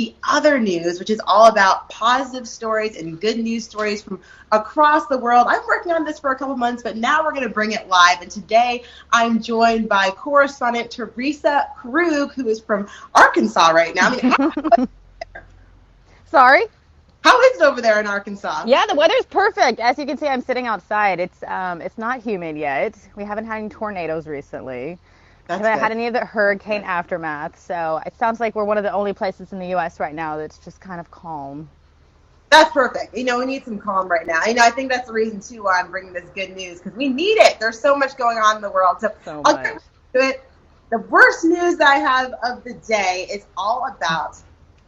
the other news, which is all about positive stories and good news stories from across the world. I'm working on this for a couple months, but now we're going to bring it live. And today I'm joined by correspondent Teresa Krug, who is from Arkansas right now. I mean, Sorry? how is it over there in Arkansas? Yeah, the weather's perfect. As you can see, I'm sitting outside. It's not humid yet. We haven't had any tornadoes recently. That's Haven't had good. any of the hurricane aftermath. So it sounds like we're one of the only places in the U.S. right now that's just kind of calm. That's perfect. We need some calm right now. I think that's the reason, too, why I'm bringing this good news, because we need it. There's so much going on in the world. So So I'll get much. to it. The worst news that I have of the day is all about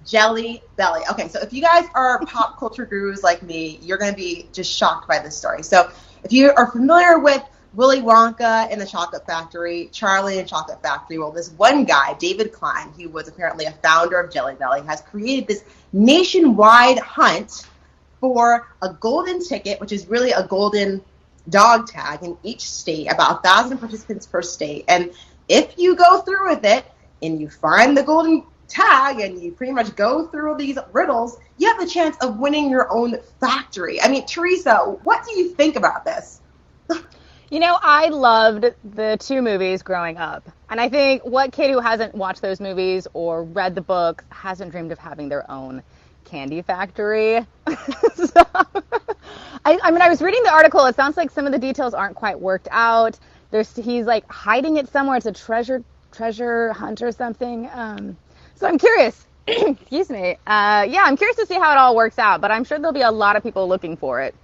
Jelly Belly. Okay, so if you guys are pop culture gurus like me, you're going to be just shocked by this story. So if you are familiar with Willy Wonka and the Chocolate Factory, Charlie and the Chocolate Factory, well, this one guy, David Klein, who was apparently a founder of Jelly Belly, has created this nationwide hunt for a golden ticket, which is really a golden dog tag in each state, about 1,000 participants per state. And if you go through with it and you find the golden tag and you pretty much go through these riddles, you have the chance of winning your own factory. I mean, Teresa, what do you think about this? You know, I loved the two movies growing up. And I think what kid who hasn't watched those movies or read the book hasn't dreamed of having their own candy factory? So, I mean, I was reading the article. It sounds like some of the details aren't quite worked out. He's like hiding it somewhere. It's a treasure hunt or something. So I'm curious. Excuse me. Yeah, I'm curious to see how it all works out. But I'm sure there'll be a lot of people looking for it.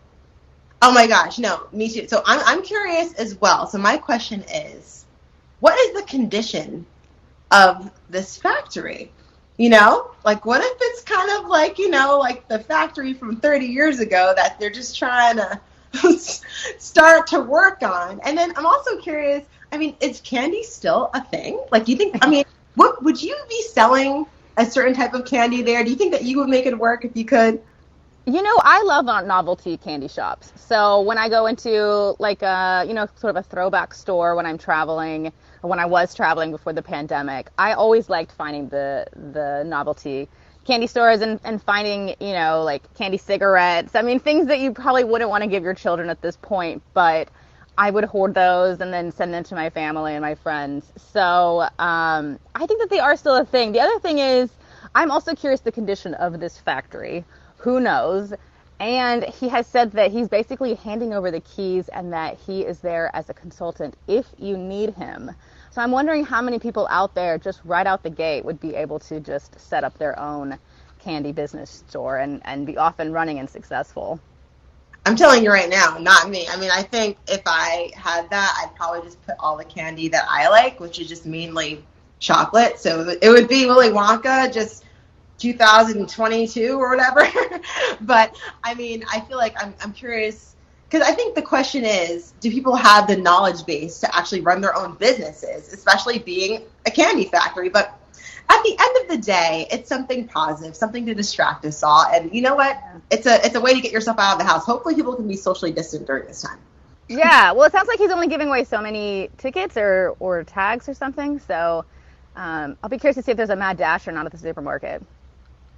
Oh my gosh, no, me too. So I'm curious as well. So my question is, what is the condition of this factory? Like what if it's kind of like, like the factory from 30 years ago that they're just trying to start to work on? And then I'm also curious, I mean, is candy still a thing? Like, do you think, I mean, what would you be selling a certain type of candy there? Do you think that you would make it work if you could? You know, I love novelty candy shops. So when I go into like a, sort of a throwback store when I'm traveling, or when I was traveling before the pandemic, I always liked finding the novelty candy stores and finding, like candy cigarettes. I mean, things that you probably wouldn't want to give your children at this point, but I would hoard those and then send them to my family and my friends. So I think that they are still a thing. The other thing is, I'm also curious the condition of this factory. Who knows? And he has said that he's basically handing over the keys and that he is there as a consultant if you need him. So I'm wondering how many people out there just right out the gate would be able to just set up their own candy business store and be off and running and successful. I'm telling you right now, not me. I mean, I think if I had that, I'd probably just put all the candy that I like, which is just mainly chocolate. So it would be Willy Wonka, just 2022 or whatever. But I mean, I feel like I'm curious because I think the question is, do people have the knowledge base to actually run their own businesses, especially being a candy factory? But at the end of the day, it's something positive, something to distract us all. And you know what? It's a way to get yourself out of the house. Hopefully people can be socially distant during this time. Yeah, well, it sounds like he's only giving away so many tickets or tags or something. So I'll be curious to see if there's a mad dash or not at the supermarket.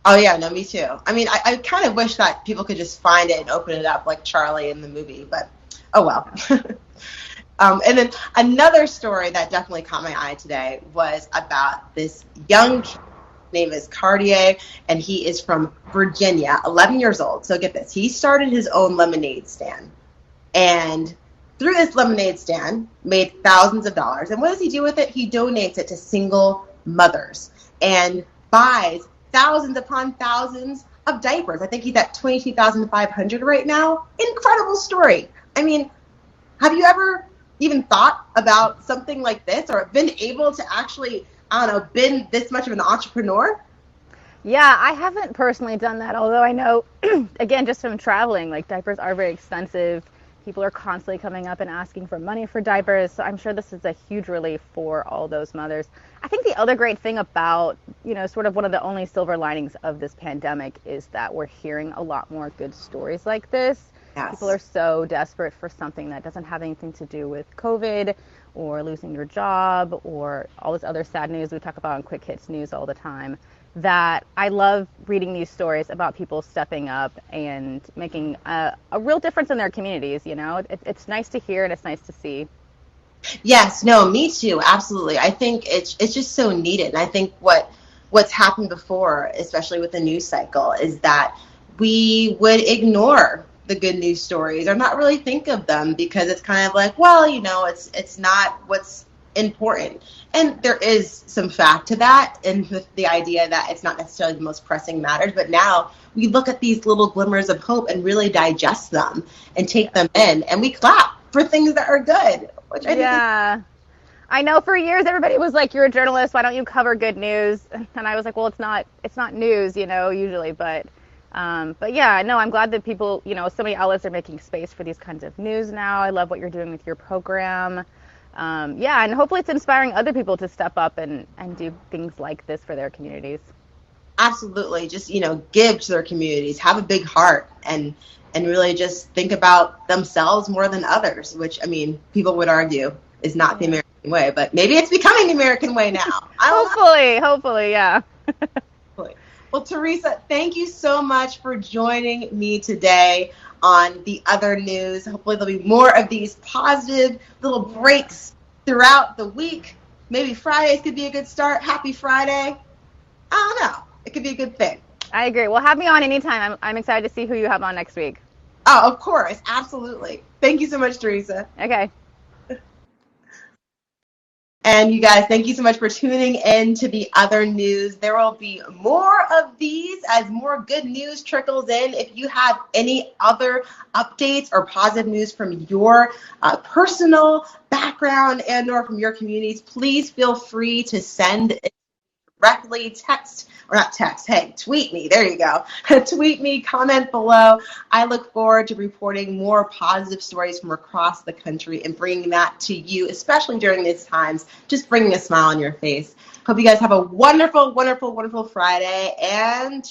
Oh yeah, no, me too. I mean, I kind of wish that people could just find it and open it up like Charlie in the movie, but oh well. And then another story that definitely caught my eye today was about this young kid. His name is Cartier, and he is from Virginia, 11 years old. So get this, he started his own lemonade stand, and through this lemonade stand, made thousands of dollars. And what does he do with it? He donates it to single mothers and buys thousands upon thousands of diapers. I think he's at 22,500 right now. Incredible story. I mean, have you ever even thought about something like this or been able to actually, I don't know, been this much of an entrepreneur? Yeah, I haven't personally done that, although I know, again, just from traveling, like diapers are very expensive. People are constantly coming up and asking for money for diapers, so I'm sure this is a huge relief for all those mothers. I think the other great thing about, sort of one of the only silver linings of this pandemic is that we're hearing a lot more good stories like this. People Yes. are so desperate for something that doesn't have anything to do with COVID or losing your job or all this other sad news we talk about on Quick Hits News all the time. that I love reading these stories about people stepping up and making a real difference in their communities. It's nice to hear and it's nice to see. Yes, no, me too. Absolutely. I think it's just so needed. And I think what's happened before, especially with the news cycle, is that we would ignore the good news stories or not really think of them because it's kind of like, well, it's not what's important. And there is some fact to that and the idea that it's not necessarily the most pressing matters, but now we look at these little glimmers of hope and really digest them and take them in, and we clap for things that are good, which I think Yeah. I know for years everybody was like, "You're a journalist. Why don't you cover good news?" And I was like, "Well, it's not news, usually." But yeah, no, I'm glad that people, so many outlets are making space for these kinds of news now. I love what you're doing with your program. Yeah, and hopefully it's inspiring other people to step up and do things like this for their communities. absolutely just give to their communities, have a big heart, and really just think about themselves more than others, which I mean people would argue is not the American way, but maybe it's becoming the American way now. I don't know. Hopefully, yeah. Well, Teresa, thank you so much for joining me today on The Other News. Hopefully there'll be more of these positive little breaks throughout the week. Maybe Fridays could be a good start. Happy Friday. I don't know. It could be a good thing. I agree. Well, have me on anytime. I'm excited to see who you have on next week. Oh, of course. Absolutely. Thank you so much, Teresa. Okay. And you guys, thank you so much for tuning in to The Other News. There will be more of these as more good news trickles in. If you have any other updates or positive news from your personal background and or from your communities, please feel free to send it directly, tweet me. There you go. Tweet me, comment below. I look forward to reporting more positive stories from across the country and bringing that to you, especially during these times, just bringing a smile on your face. Hope you guys have a wonderful, wonderful, wonderful Friday, and